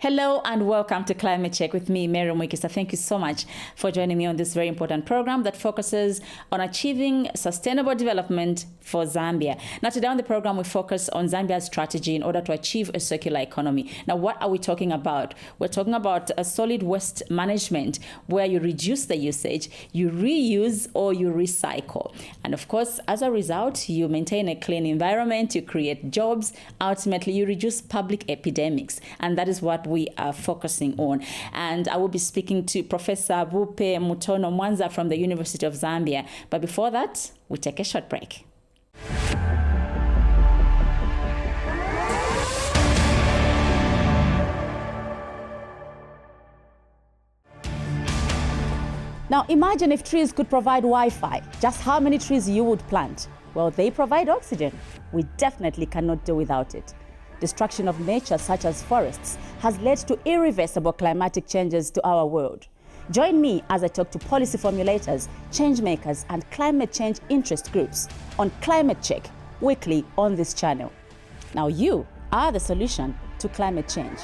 Hello and welcome to Climate Check with me, Mary Mwiikisa. Thank you so much for joining me on this very important program that focuses on achieving sustainable development for Zambia. Now, today on the program, we focus on Zambia's strategy in order to achieve a circular economy. Now, what are we talking about? We're talking about a solid waste management where you reduce the usage, you reuse, or you recycle. And of course, as a result, you maintain a clean environment, you create jobs, ultimately you reduce public epidemics. And that is what we are focusing on. And I will be speaking to Professor Bupe Mutono Mwanza from the University of Zambia. But before that, we take a short break. Now imagine if trees could provide Wi-Fi. Just how many trees you would plant? Well, they provide oxygen. We definitely cannot do without it. Destruction of nature, such as forests, has led to irreversible climatic changes to our world. Join me as I talk to policy formulators, change makers, and climate change interest groups on Climate Check, weekly on this channel. Now you are the solution to climate change.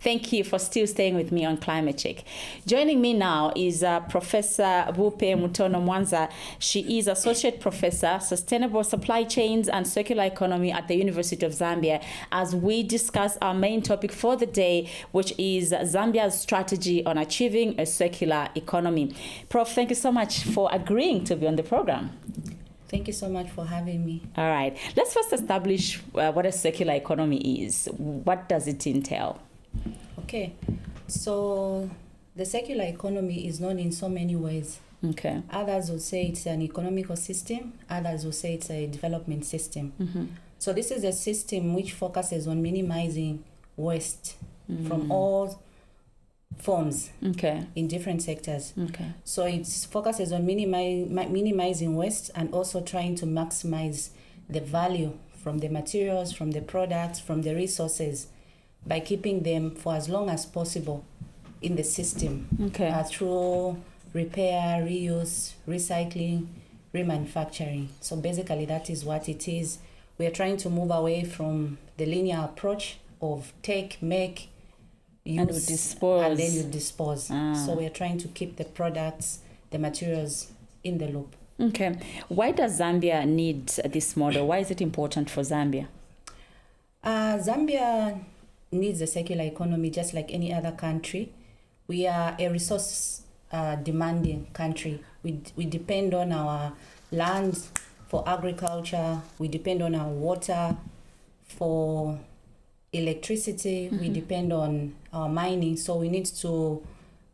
Thank you for still staying with me on Climate Check. Joining me now is Professor Bupe Mutono Mwanza. She is Associate Professor, Sustainable Supply Chains and Circular Economy at the University of Zambia, as we discuss our main topic for the day, which is Zambia's strategy on achieving a circular economy. Prof, thank you so much for agreeing to be on the program. Thank you so much for having me. All right. Let's first establish what a circular economy is. What does it entail? Okay, so the circular economy is known in so many ways. Okay. Others will say it's an economical system, others will say it's a development system. Mm-hmm. So this is a system which focuses on minimizing waste from all forms in different sectors. Okay. So it focuses on minimizing waste and also trying to maximize the value from the materials, from the products, from the resources, by keeping them for as long as possible in the system through repair, reuse, recycling, remanufacturing. So basically that is what it is. We are trying to move away from the linear approach of take, make, use, and dispose. And then you dispose. So we are trying to keep the products, the materials in the loop. Okay. Why does Zambia need this model? Why is it important for Zambia? Zambia needs a circular economy just like any other country. We are a resource demanding country. We depend on our lands for agriculture. We depend on our water for electricity. We depend on our mining. So we need to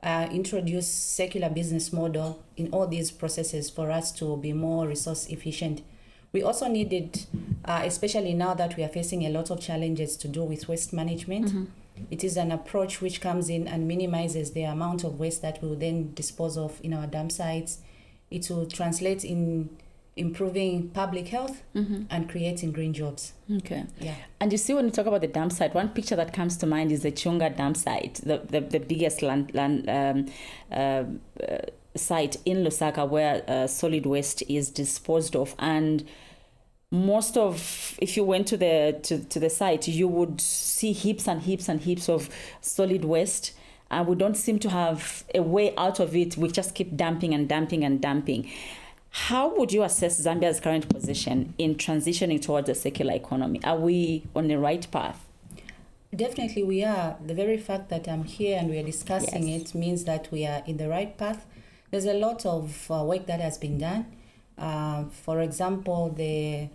introduce circular business model in all these processes for us to be more resource efficient. We also needed, especially now that we are facing a lot of challenges to do with waste management, it is an approach which comes in and minimizes the amount of waste that we will then dispose of in our dump sites. It will translate in improving public health and creating green jobs. Okay. Yeah. And you see, when you talk about the dump site, one picture that comes to mind is the Chunga dump site, the biggest site in Lusaka where solid waste is disposed of. And most of, if you went to the site, you would see heaps and heaps and heaps of solid waste, and we don't seem to have a way out of it. We just keep dumping and dumping and dumping. How would you assess Zambia's current position in transitioning towards a circular economy? Are we on the right path? Definitely we are. The very fact that I'm here and we are discussing it means that we are in the right path. There's a lot of work that has been done. For example, the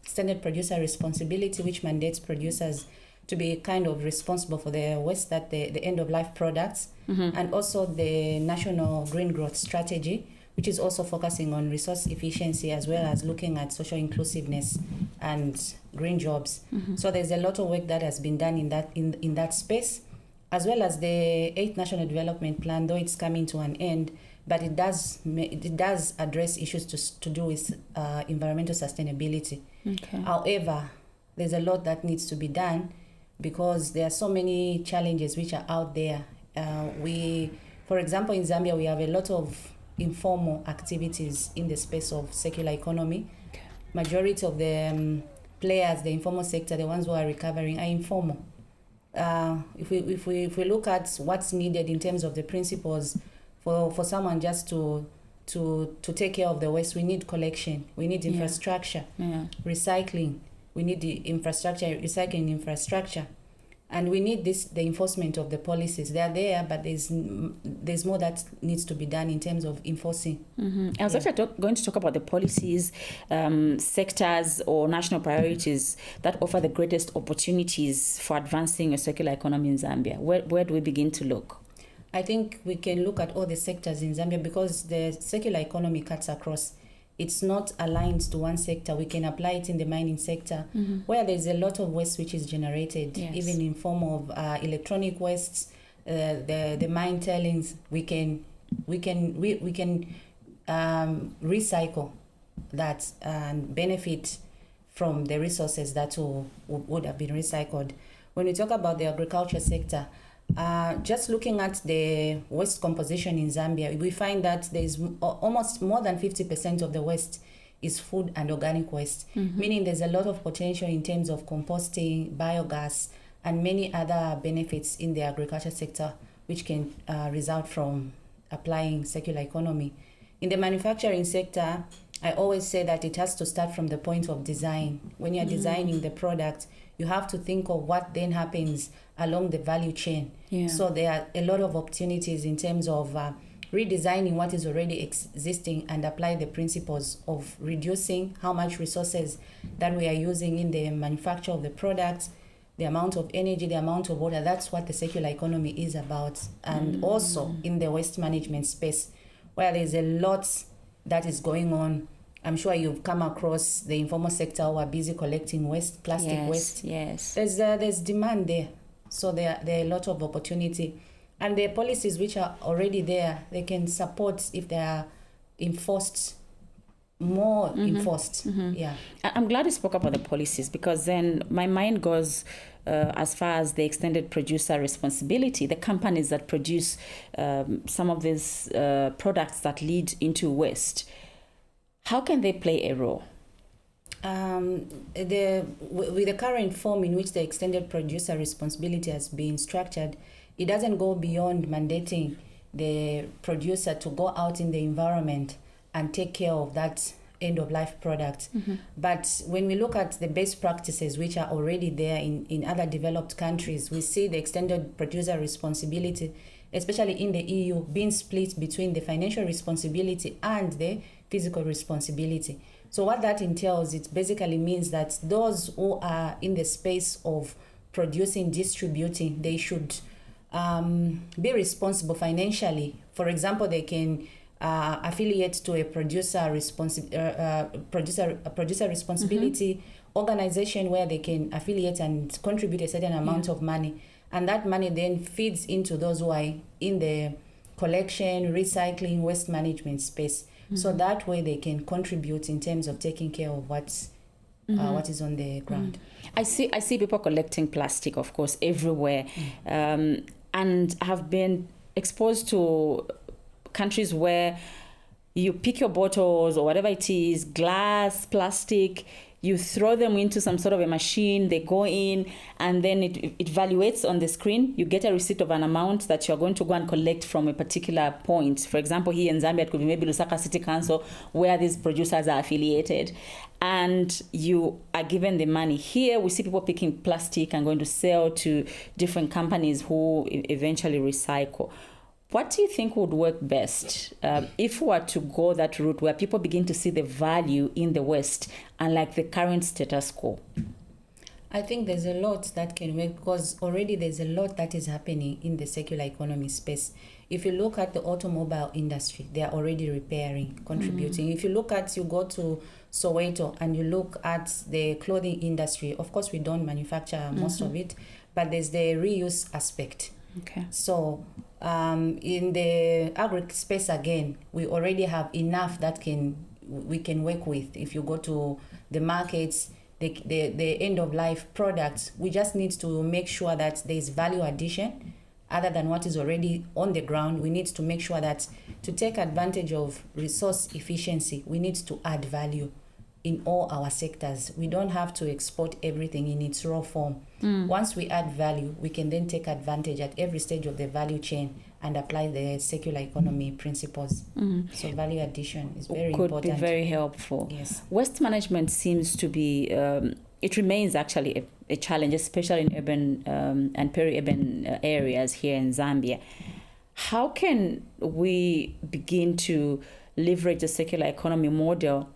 standard producer responsibility, which mandates producers to be kind of responsible for the waste, that the end-of-life products, and also the National Green Growth Strategy, which is also focusing on resource efficiency as well as looking at social inclusiveness and green jobs. So there's a lot of work that has been done in that space, as well as the 8th National Development Plan, though it's coming to an end, but it does address issues to do with environmental sustainability. Okay. However, there's a lot that needs to be done because there are so many challenges which are out there. For example, in Zambia, we have a lot of informal activities in the space of circular economy. Majority of the players, the informal sector, the ones who are recovering, are informal. If we look at what's needed in terms of the principles for someone just to take care of the waste, we need collection, we need infrastructure, recycling, we need the infrastructure, recycling infrastructure, and we need the enforcement of the policies. They are there, but there's more that needs to be done in terms of enforcing. I was actually going to talk about the policies, sectors or national priorities that offer the greatest opportunities for advancing a circular economy in Zambia. Where do we begin to look? I think we can look at all the sectors in Zambia because the circular economy cuts across. It's not aligned to one sector. We can apply it in the mining sector, where there's a lot of waste which is generated, even in form of electronic wastes, the mine tailings. We can recycle that and benefit from the resources that would have been recycled. When we talk about the agriculture sector, just looking at the waste composition in Zambia, we find that there's almost more than 50% of the waste is food and organic waste, meaning there's a lot of potential in terms of composting, biogas, and many other benefits in the agriculture sector, which can result from applying circular economy. In the manufacturing sector, I always say that it has to start from the point of design. When you're designing the product, you have to think of what then happens along the value chain. So there are a lot of opportunities in terms of redesigning what is already existing and apply the principles of reducing how much resources that we are using in the manufacture of the product, the amount of energy, the amount of water. That's what the circular economy is about. And also in the waste management space, where there's a lot that is going on. I'm sure you've come across the informal sector who are busy collecting waste, plastic waste. Yes. There's demand there. So there are a lot of opportunity. And the policies which are already there, they can support if they are enforced, more enforced. I'm glad you spoke about the policies, because then my mind goes as far as the extended producer responsibility, the companies that produce some of these products that lead into waste. How can they play a role? With the current form in which the extended producer responsibility has been structured, it doesn't go beyond mandating the producer to go out in the environment and take care of that end-of-life product. But when we look at the best practices which are already there in other developed countries, we see the extended producer responsibility, especially in the EU, being split between the financial responsibility and the physical responsibility. So what that entails, it basically means that those who are in the space of producing, distributing, they should be responsible financially. For example, they can affiliate to a producer responsibility organization where they can affiliate and contribute a certain amount of money, and that money then feeds into those who are in the collection, recycling, waste management space. So that way they can contribute in terms of taking care of what is on the ground. I see people collecting plastic, of course, everywhere, and have been exposed to countries where you pick your bottles or whatever it is, glass, plastic, you throw them into some sort of a machine, they go in, and then it evaluates on the screen. You get a receipt of an amount that you're going to go and collect from a particular point. For example, here in Zambia, it could be maybe Lusaka City Council, where these producers are affiliated, and you are given the money. Here, we see people picking plastic and going to sell to different companies who eventually recycle. What do you think would work best if we were to go that route where people begin to see the value in the waste, unlike the current status quo? I think there's a lot that can work because already there's a lot that is happening in the circular economy space. If you look at the automobile industry, they are already repairing, contributing. If you go to Soweto and you look at the clothing industry, of course we don't manufacture most of it, but there's the reuse aspect. Okay. So in the agri space again, we already have enough that we can work with. If you go to the markets, the end of life products, we just need to make sure that there is value addition other than what is already on the ground. We need to make sure that to take advantage of resource efficiency, we need to add value in all our sectors. We don't have to export everything in its raw form. Once we add value, we can then take advantage at every stage of the value chain and apply the circular economy principles. So value addition is very important. Could be very helpful. Yes. Waste management seems to be, it remains actually a challenge, especially in urban and peri-urban areas here in Zambia. How can we begin to leverage the circular economy model,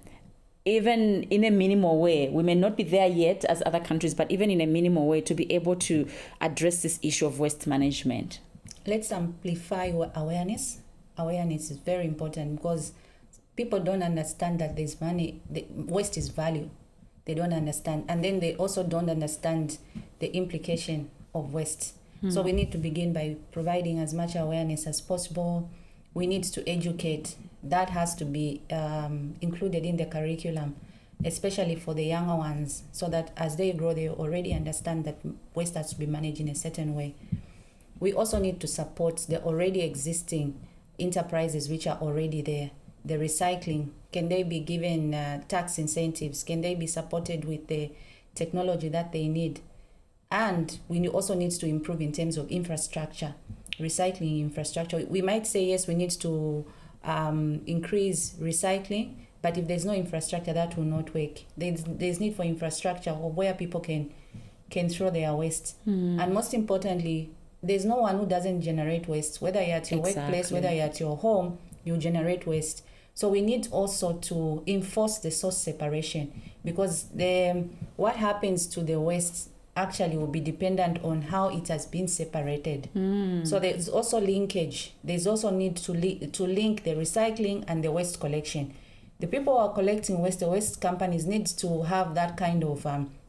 even in a minimal way? We may not be there yet as other countries, but even in a minimal way, to be able to address this issue of waste management? Let's amplify awareness. Awareness is very important because people don't understand that there's money, waste is value. They don't understand. And then they also don't understand the implication of waste. So we need to begin by providing as much awareness as possible. We need to educate. That has to be included in the curriculum, especially for the younger ones, so that as they grow, they already understand that waste has to be managed in a certain way. We also need to support the already existing enterprises which are already there. The recycling, can they be given tax incentives? Can they be supported with the technology that they need? And we also need to improve in terms of infrastructure, recycling infrastructure. We might say, yes, we need to increase recycling, but if there's no infrastructure, that will not work. There's need for infrastructure of where people can throw their waste. And most importantly, there's no one who doesn't generate waste. Whether you're at your workplace, whether you're at your home, you generate waste. So we need also to enforce the source separation, because what happens to the waste actually will be dependent on how it has been separated. So there's also linkage. There's also need to link the recycling and the waste collection. The people who are collecting waste, the waste companies need to have that kind of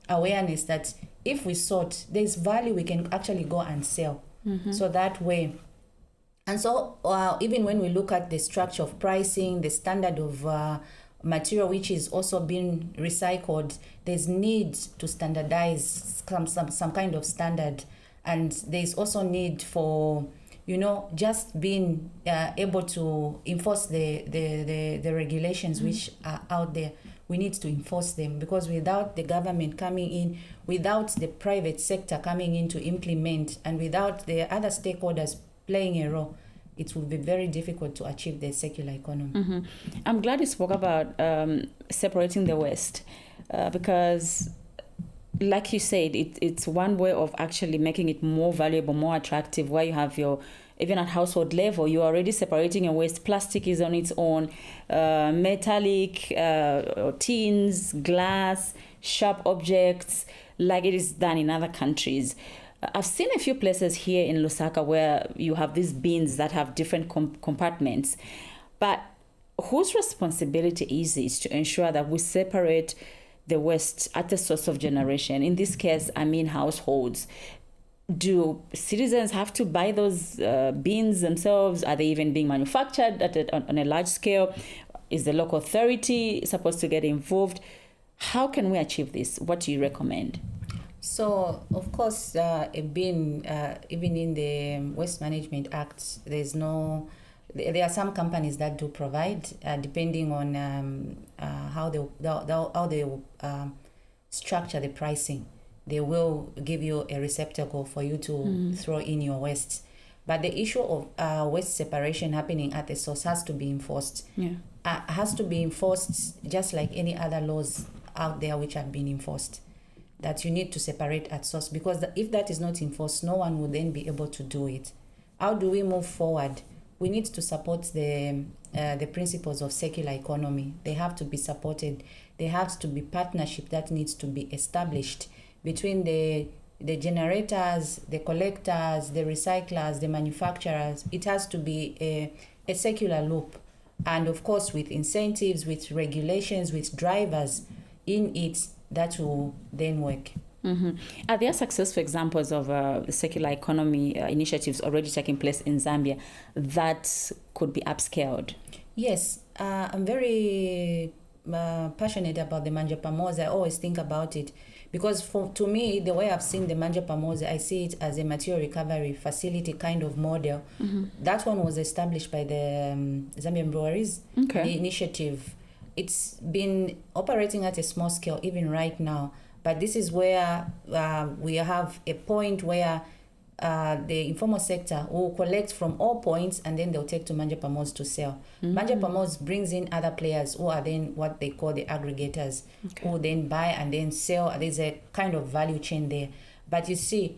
awareness that if we sort, there's value we can actually go and sell. So that way. And so even when we look at the structure of pricing, the standard of material which is also being recycled, there's need to standardize some kind of standard. And there's also need for, just being able to enforce the regulations which are out there. We need to enforce them, because without the government coming in, without the private sector coming in to implement, and without the other stakeholders playing a role, it will be very difficult to achieve the circular economy. I'm glad you spoke about separating the waste because, like you said, it's one way of actually making it more valuable, more attractive, where you have even at household level, you're already separating your waste. Plastic is on its own, metallic, tins, glass, sharp objects, like it is done in other countries. I've seen a few places here in Lusaka where you have these bins that have different compartments. But whose responsibility is it to ensure that we separate the waste at the source of generation? In this case, I mean households. Do citizens have to buy those bins themselves? Are they even being manufactured on a large scale? Is the local authority supposed to get involved? How can we achieve this? What do you recommend? So, of course, a bin, even in the Waste Management Act, there are some companies that do provide, depending on how they structure the pricing. They will give you a receptacle for you to throw in your waste. But the issue of waste separation happening at the source has to be enforced. Has to be enforced just like any other laws out there which have been enforced, that you need to separate at source, because if that is not enforced, no one will then be able to do it. How do we move forward? We need to support the principles of circular economy. They have to be supported. There has to be partnership that needs to be established between the generators, the collectors, the recyclers, the manufacturers. It has to be a circular loop. And of course, with incentives, with regulations, with drivers in it, that will then work. Are there successful examples of circular economy initiatives already taking place in Zambia that could be upscaled? Yes, I'm very passionate about the Manja Pamoja, I always think about it because to me, the way I've seen the Manja Pamoja, I see it as a material recovery facility kind of model. That one was established by the Zambian breweries, the initiative. It's been operating at a small scale even right now, but this is where we have a point where the informal sector will collect from all points and then they'll take to Manja Pamoja to sell. Manja Pamoja brings in other players who are then what they call the aggregators, who then buy and then sell. There's a kind of value chain there. But you see,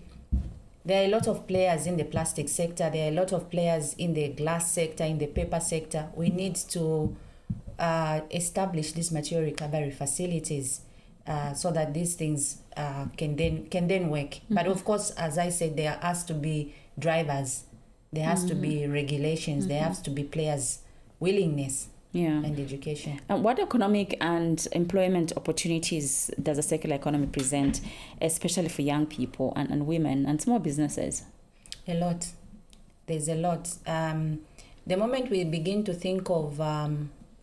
there are a lot of players in the plastic sector. There are a lot of players in the glass sector, in the paper sector. We need to establish these material recovery facilities so that these things can then work. But of course, as I said, there has to be drivers, there has to be regulations, there has to be players' willingness and education. And what economic and employment opportunities does a circular economy present, especially for young people and women and small businesses? A lot. There's a lot. The moment we begin to think of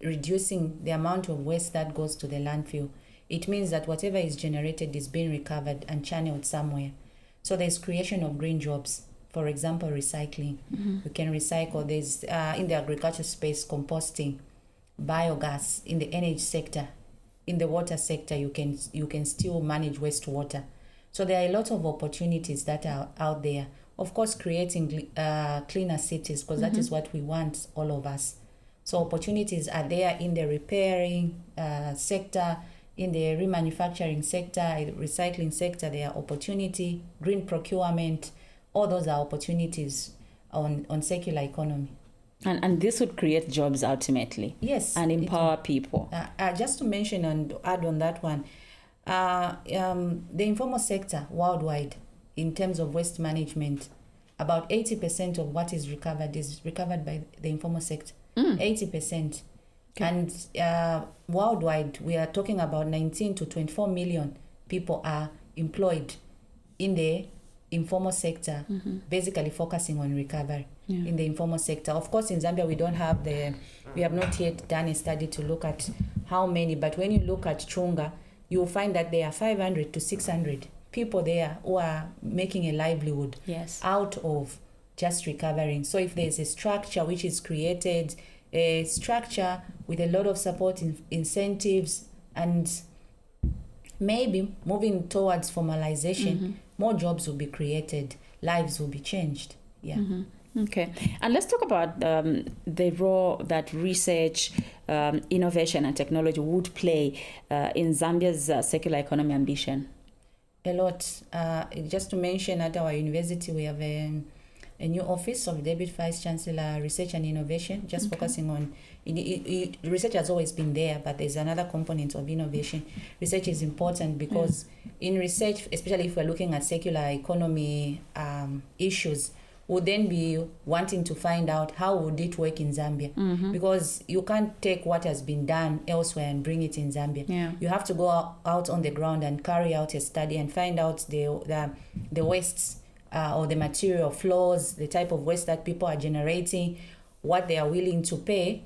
reducing the amount of waste that goes to the landfill, it means that whatever is generated is being recovered and channeled somewhere. So there's creation of green jobs. For example, recycling. We can recycle. There's in the agriculture space, composting, biogas. In the energy sector, in the water sector, you can still manage wastewater. So there are a lot of opportunities that are out there. Of course, creating cleaner cities, because that is what we want, all of us. So opportunities are there in the repairing sector, in the remanufacturing sector, recycling sector. There are opportunity, green procurement. All those are opportunities on circular economy. And this would create jobs ultimately. Yes. And empower people. Just to mention and add on that one, the informal sector worldwide, in terms of waste management, about 80% of what is recovered by the informal sector. 80%. Okay. And worldwide, we are talking about 19 to 24 million people are employed in the informal sector, basically focusing on recovery in the informal sector. Of course, in Zambia, we have not yet done a study to look at how many, but when you look at Chunga, you'll find that there are 500 to 600 people there who are making a livelihood out of just recovering. So if there's a structure which is created, a structure with a lot of support incentives and maybe moving towards formalization, more jobs will be created, lives will be changed. Okay, and let's talk about the role that research, innovation and technology would play in Zambia's circular economy ambition. A lot. Just to mention, at our university we have a new office of Deputy Vice Chancellor, Research and Innovation, just focusing on, research has always been there, but there's another component of innovation. Research is important because in research, especially if we're looking at circular economy issues, would then be wanting to find out how would it work in Zambia, because you can't take what has been done elsewhere and bring it in Zambia. You have to go out on the ground and carry out a study and find out the wastes or the material flows, the type of waste that people are generating, what they are willing to pay,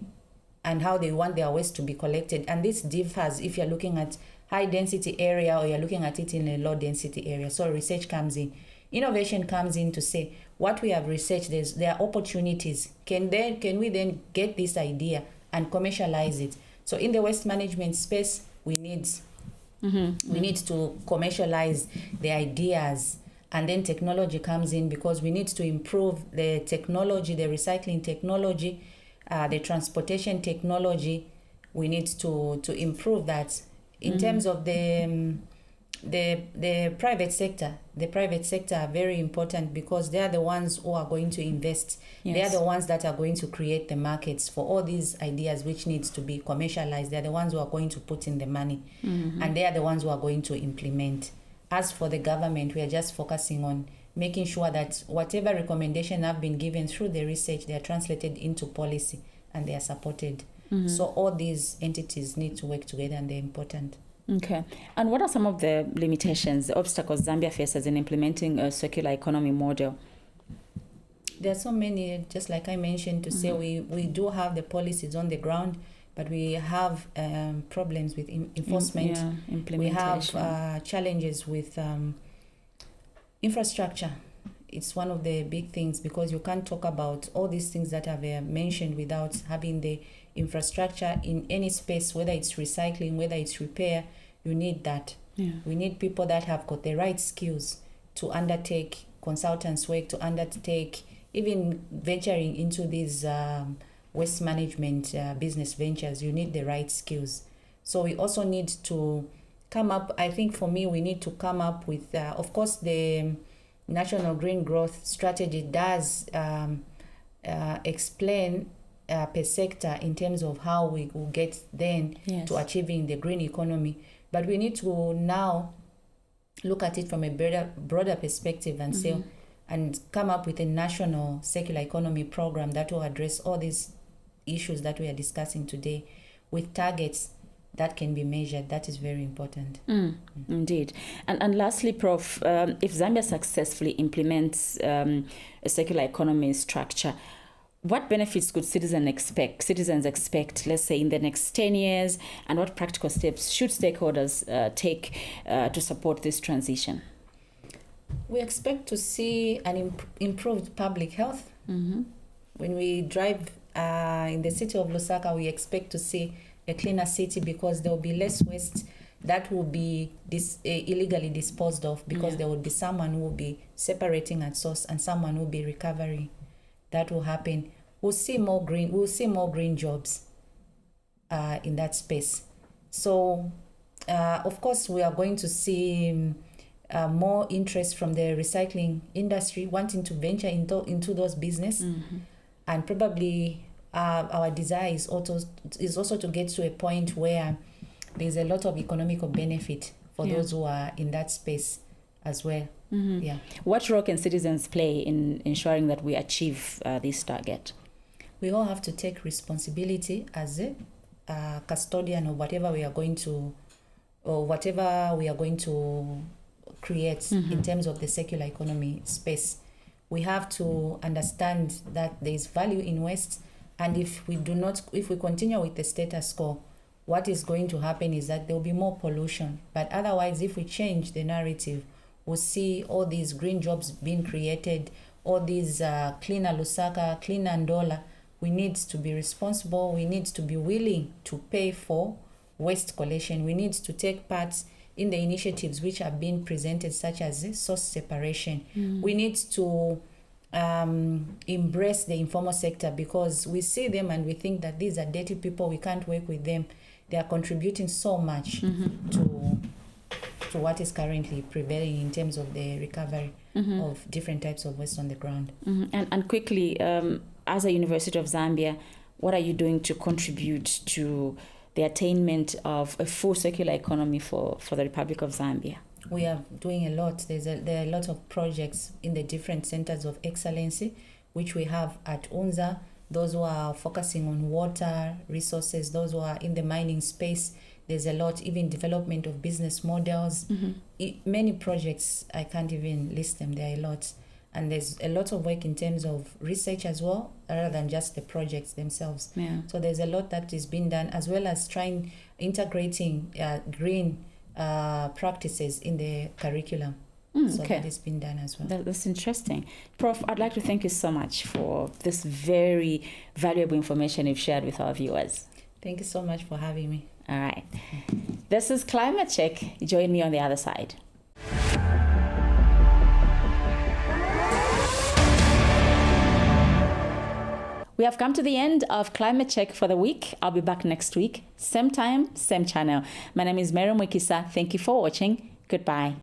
and how they want their waste to be collected. And this differs if you're looking at high density area or you're looking at it in a low density area. So research comes in. Innovation comes in to say, what we have researched, there are opportunities. Can we then get this idea and commercialize it? So in the waste management space, we need to commercialize the ideas, and then technology comes in because we need to improve the technology, the recycling technology, the transportation technology. We need to improve that. In terms of the private sector, are very important because they are the ones who are going to invest. They are the ones that are going to create the markets for all these ideas which needs to be commercialized. They are the ones who are going to put in the money, and they are the ones who are going to implement. As for the government, we are just focusing on making sure that whatever recommendation have been given through the research, they are translated into policy and they are supported. So all these entities need to work together and they're important. Okay. And what are some of the limitations, the obstacles Zambia faces in implementing a circular economy model? There are so many, just like I mentioned, to say we do have the policies on the ground. but we have problems with enforcement. We have challenges with infrastructure. It's one of the big things, because you can't talk about all these things that I've mentioned without having the infrastructure in any space, whether it's recycling, whether it's repair. You need that. We need people that have got the right skills to undertake consultants work, to undertake even venturing into these waste management business ventures. You need the right skills. So we also need to come up, I think for me, we need to come up with, of course, the National Green Growth Strategy does explain per sector in terms of how we will get then to achieving the green economy. But we need to now look at it from a broader perspective and say, and come up with a national circular economy program that will address all these issues that we are discussing today, with targets that can be measured. That is very important. Indeed. And lastly, Prof, if Zambia successfully implements a circular economy structure, what benefits could citizens expect, let's say, in the next 10 years, and what practical steps should stakeholders take to support this transition? We expect to see an improved public health. When we drive in the city of Lusaka, we expect to see a cleaner city, because there will be less waste that will be illegally disposed of, because there will be someone who will be separating at source and someone who will be recovering. That will happen. We'll see more green jobs in that space. So, of course, we are going to see more interest from the recycling industry wanting to venture into those business, and probably our desire is also to get to a point where there's a lot of economical benefit for those who are in that space as well. What role can citizens play in ensuring that we achieve this target? We all have to take responsibility as a custodian of whatever we are going to create in terms of the circular economy space. We have to understand that there is value in waste, and if we continue with the status quo, what is going to happen is that there will be more pollution. But otherwise, if we change the narrative, we'll see all these green jobs being created, all these cleaner Lusaka, cleaner Ndola. We need to be responsible. We need to be willing to pay for waste collection. We need to take part in the initiatives which are being presented, such as the source separation. We need to embrace the informal sector, because we see them and we think that these are dirty people, we can't work with them. They are contributing so much to what is currently prevailing in terms of the recovery of different types of waste on the ground. And quickly, as a University of Zambia, what are you doing to contribute to the attainment of a full circular economy for the Republic of Zambia? We are doing a lot. There are a lot of projects in the different centers of excellency, which we have at UNZA, those who are focusing on water resources, those who are in the mining space. There's a lot, even development of business models. Many projects, I can't even list them, there are a lot. And there's a lot of work in terms of research as well, rather than just the projects themselves. So there's a lot that is being done, as well as integrating green practices in the curriculum. So that has been done as well. That's interesting. Prof, I'd like to thank you so much for this very valuable information you've shared with our viewers. Thank you so much for having me. All right. This is Climate Check. Join me on the other side. We have come to the end of Climate Check for the week. I'll be back next week. Same time, same channel. My name is Mary Mwiikisa. Thank you for watching. Goodbye.